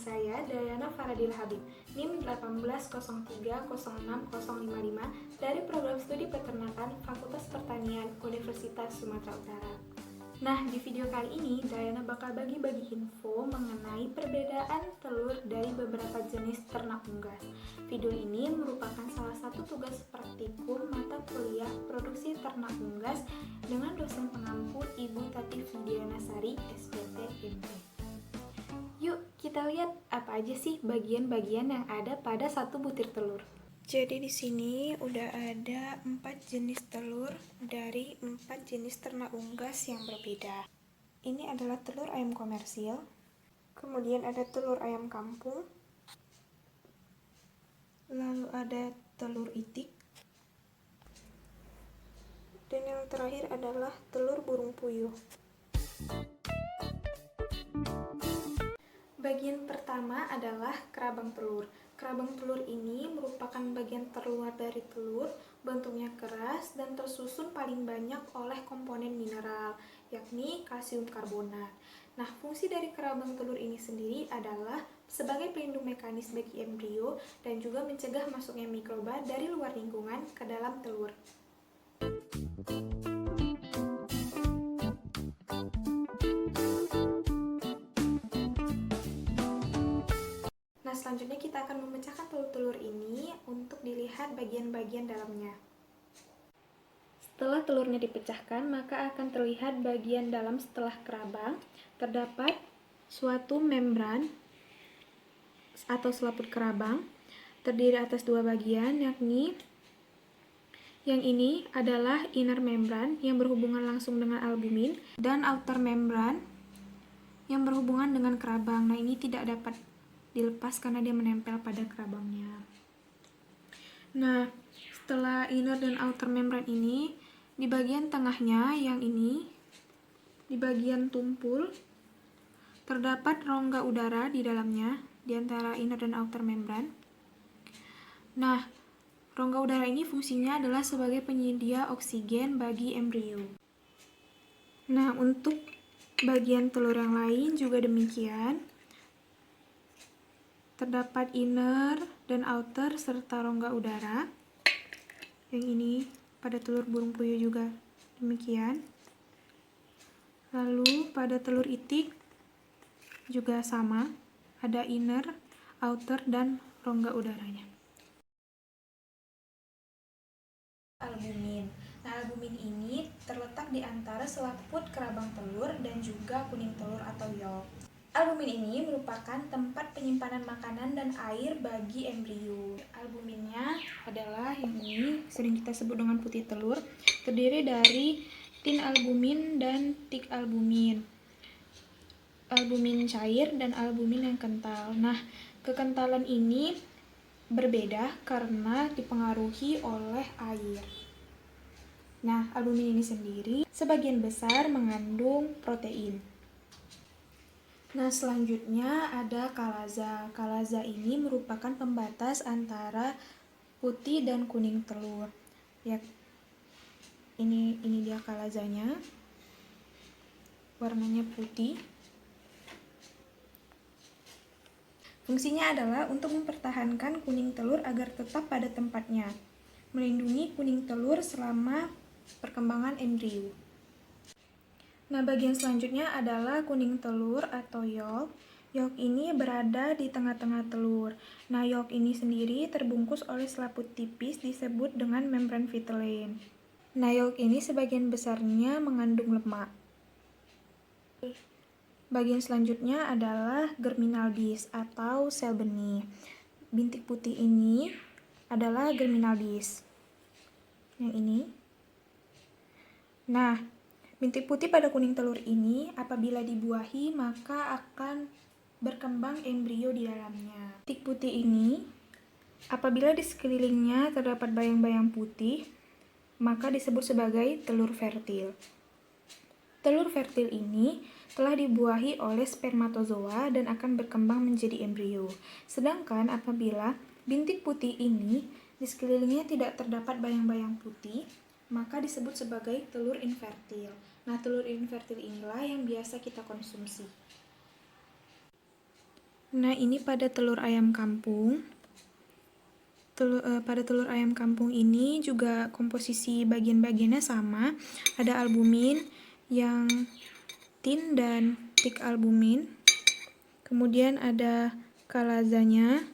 saya Dayana Faradil Habib, NIM 180306055 dari Program Studi Peternakan Fakultas Pertanian Universitas Sumatera Utara. Nah, di video kali ini Dayana bakal bagi-bagi info mengenai perbedaan telur dari beberapa jenis ternak unggas. Video ini merupakan salah satu tugas praktikum mata kuliah produksi ternak unggas dengan dosen pengampu Ibu Tati Fidiana Sari, SPT MT. Yuk, kita lihat apa aja sih bagian-bagian yang ada pada satu butir telur. Jadi di sini udah ada 4 jenis telur dari 4 jenis ternak unggas yang berbeda. Ini adalah telur ayam komersil, kemudian ada telur ayam kampung, lalu ada telur itik, dan yang terakhir adalah telur burung puyuh. Bagian pertama adalah kerabang telur. Kerabang telur ini merupakan bagian terluar dari telur, bentuknya keras dan tersusun paling banyak oleh komponen mineral, yakni kalsium karbonat. Nah, fungsi dari kerabang telur ini sendiri adalah sebagai pelindung mekanis bagi embrio dan juga mencegah masuknya mikroba dari luar lingkungan ke dalam telur. Nah, selanjutnya kita akan memecahkan telur-telur ini untuk dilihat bagian-bagian dalamnya. Setelah telurnya dipecahkan, maka akan terlihat bagian dalam setelah kerabang. Terdapat suatu membran atau selaput kerabang, terdiri atas 2 bagian, yakni yang ini adalah inner membran yang berhubungan langsung dengan albumin, dan outer membran yang berhubungan dengan kerabang. Nah, ini tidak dapat dilepas karena dia menempel pada kerabangnya. Nah, setelah inner dan outer membran ini, di bagian tengahnya yang ini, di bagian tumpul, terdapat rongga udara di dalamnya, di antara inner dan outer membran. Nah, rongga udara ini fungsinya adalah sebagai penyedia oksigen bagi embrio. Nah, untuk bagian telur yang lain juga demikian. Terdapat inner dan outer serta rongga udara. Yang ini pada telur burung puyuh juga demikian. Lalu pada telur itik juga sama, ada inner, outer, dan rongga udaranya. Albumin. Nah, albumin ini terletak di antara selaput kerabang telur dan juga kuning telur atau yolk. Albumin ini merupakan tempat penyimpanan makanan dan air bagi embrio. Albuminnya adalah yang ini, sering kita sebut dengan putih telur, terdiri dari tin albumin dan tik albumin, albumin cair dan albumin yang kental. Nah, kekentalan ini berbeda karena dipengaruhi oleh air. Nah, albumin ini sendiri sebagian besar mengandung protein. Nah, selanjutnya ada kalaza. Kalaza ini merupakan pembatas antara putih dan kuning telur. Ya, ini dia kalazanya. Warnanya putih. Fungsinya adalah untuk mempertahankan kuning telur agar tetap pada tempatnya, melindungi kuning telur selama perkembangan embrio. Nah, bagian selanjutnya adalah kuning telur atau yolk. Yolk ini berada di tengah-tengah telur. Nah, yolk ini sendiri terbungkus oleh selaput tipis disebut dengan membran vitellin. Nah, yolk ini sebagian besarnya mengandung lemak. Bagian selanjutnya adalah germinal disk atau sel benih. Bintik putih ini adalah germinal disk. Yang ini. Nah, bintik putih pada kuning telur ini apabila dibuahi maka akan berkembang embrio di dalamnya. Bintik putih ini apabila di sekelilingnya terdapat bayang-bayang putih maka disebut sebagai telur fertil. Telur fertil ini telah dibuahi oleh spermatozoa dan akan berkembang menjadi embrio. Sedangkan apabila bintik putih ini di sekelilingnya tidak terdapat bayang-bayang putih, maka disebut sebagai telur infertil. Nah, telur infertil inilah yang biasa kita konsumsi. Nah, ini pada telur ayam kampung. Pada telur ayam kampung ini juga komposisi bagian-bagiannya sama. Ada albumin yang tin dan tik albumin. Kemudian ada kalazanya,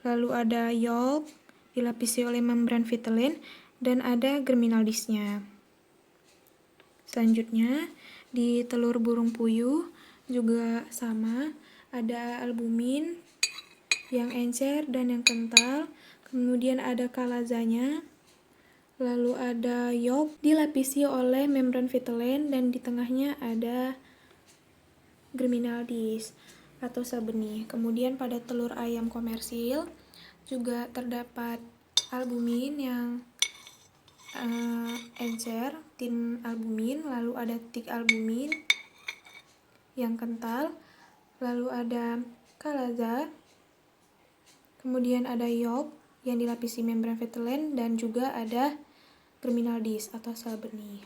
lalu ada yolk dilapisi oleh membran vitelin, dan ada germinal disknya. Selanjutnya, di telur burung puyuh juga sama, ada albumin yang encer dan yang kental, kemudian ada kalazanya, lalu ada yolk dilapisi oleh membran vitelin, dan di tengahnya ada germinal disk atau sel benih. Kemudian pada telur ayam komersil juga terdapat albumin yang encer, tin albumin, lalu ada tik albumin yang kental, lalu ada kalaza, kemudian ada yolk yang dilapisi membran vitelin, dan juga ada germinal disk atau sel benih.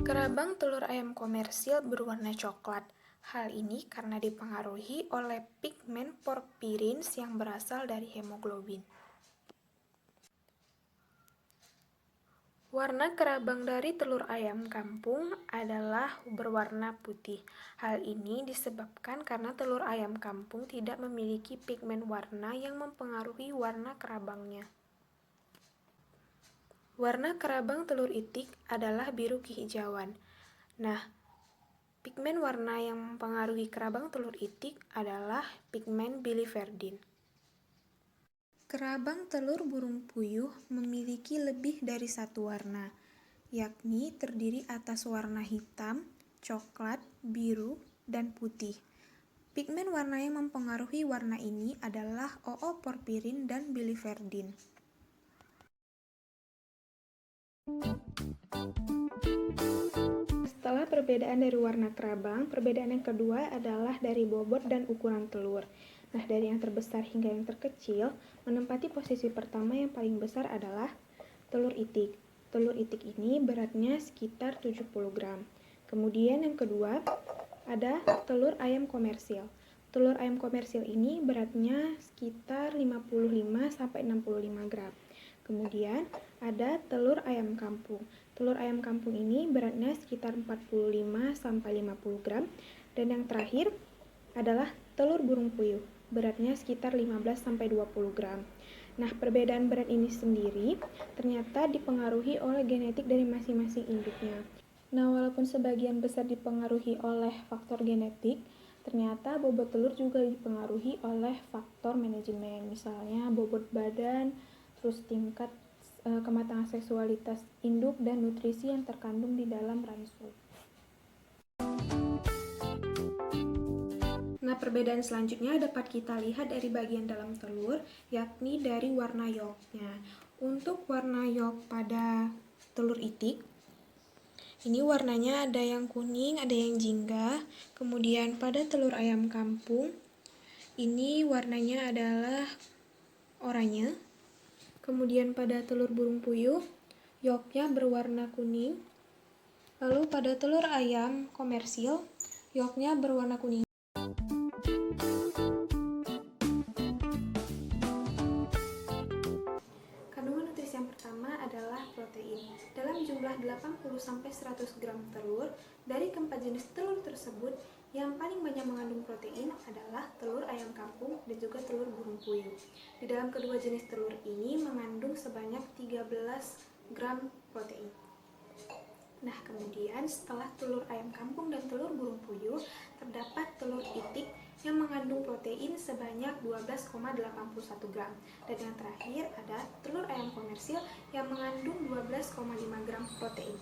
Kerabang telur ayam komersil berwarna coklat. Hal ini karena dipengaruhi oleh pigmen porphyrins yang berasal dari hemoglobin. Warna kerabang dari telur ayam kampung adalah berwarna putih. Hal ini disebabkan karena telur ayam kampung tidak memiliki pigmen warna yang mempengaruhi warna kerabangnya. Warna kerabang telur itik adalah biru kehijauan. Nah, pigmen warna yang mempengaruhi kerabang telur itik adalah pigmen biliverdin. Kerabang telur burung puyuh memiliki lebih dari satu warna, yakni terdiri atas warna hitam, coklat, biru, dan putih. Pigmen warna yang mempengaruhi warna ini adalah ooporfirin dan biliverdin. Setelah perbedaan dari warna kerabang, perbedaan yang kedua adalah dari bobot dan ukuran telur. Nah, dari yang terbesar hingga yang terkecil, menempati posisi pertama yang paling besar adalah telur itik. Telur itik ini beratnya sekitar 70 gram. Kemudian yang kedua ada telur ayam komersil. Telur ayam komersil ini beratnya sekitar 55-65 gram. Kemudian ada telur ayam kampung. Telur ayam kampung ini beratnya sekitar 45-50 gram. Dan yang terakhir adalah telur burung puyuh. Beratnya sekitar 15-20 gram. Nah, perbedaan berat ini sendiri ternyata dipengaruhi oleh genetik dari masing-masing induknya. Nah, walaupun sebagian besar dipengaruhi oleh faktor genetik, ternyata bobot telur juga dipengaruhi oleh faktor manajemen, misalnya bobot badan, terus tingkat kematangan seksualitas induk, dan nutrisi yang terkandung di dalam ransu. Nah, perbedaan selanjutnya dapat kita lihat dari bagian dalam telur, yakni dari warna yolknya. Untuk warna yolk pada telur itik, ini warnanya ada yang kuning, ada yang jingga. Kemudian pada telur ayam kampung, ini warnanya adalah oranye. Kemudian pada telur burung puyuh, yolknya berwarna kuning. Lalu pada telur ayam komersil, yolknya berwarna kuning. Kandungan nutrisi yang pertama adalah protein. Dalam jumlah 80-100 gram telur, dari keempat jenis telur tersebut, yang paling banyak mengandung protein adalah telur ayam kampung dan juga telur burung puyuh. Di dalam kedua jenis telur ini mengandung sebanyak 13 gram protein. Nah, kemudian setelah telur ayam kampung dan telur burung puyuh, terdapat telur itik yang mengandung protein sebanyak 12,81 gram. Dan yang terakhir ada telur ayam komersil yang mengandung 12,5 gram protein.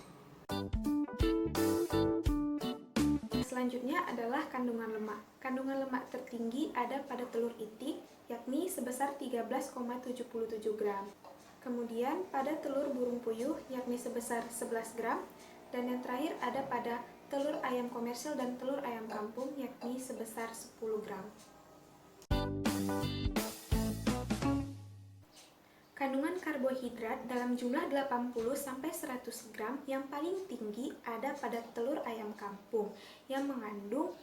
Selanjutnya adalah kandungan lemak. Kandungan lemak tertinggi ada pada telur itik, yakni sebesar 13,77 gram. Kemudian pada telur burung puyuh, yakni sebesar 11 gram. Dan yang terakhir ada pada telur ayam komersil dan telur ayam kampung, yakni sebesar 10 gram. Kandungan karbohidrat dalam jumlah 80-100 gram yang paling tinggi ada pada telur ayam kampung yang mengandung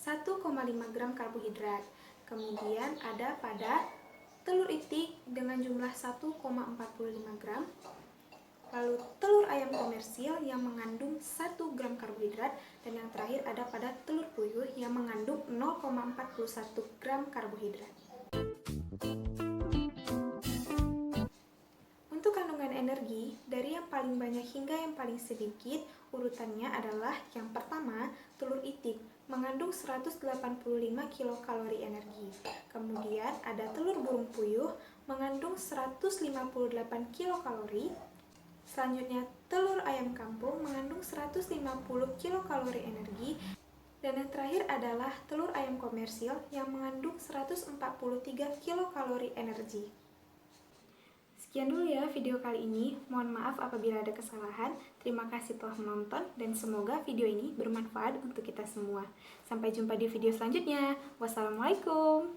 1,5 gram karbohidrat. Kemudian ada pada telur itik dengan jumlah 1,45 gram. Lalu telur ayam komersil yang mengandung 1 gram karbohidrat, dan yang terakhir ada pada telur puyuh yang mengandung 0,41 gram karbohidrat. Untuk kandungan energi, dari yang paling banyak hingga yang paling sedikit, urutannya adalah yang pertama, telur itik mengandung 185 kilokalori energi. Kemudian ada telur burung puyuh mengandung 158 kilokalori. Selanjutnya, telur ayam kampung mengandung 150 kilokalori energi. Dan yang terakhir adalah telur ayam komersil yang mengandung 143 kilokalori energi. Sekian dulu ya video kali ini. Mohon maaf apabila ada kesalahan. Terima kasih telah menonton dan semoga video ini bermanfaat untuk kita semua. Sampai jumpa di video selanjutnya. Wassalamualaikum.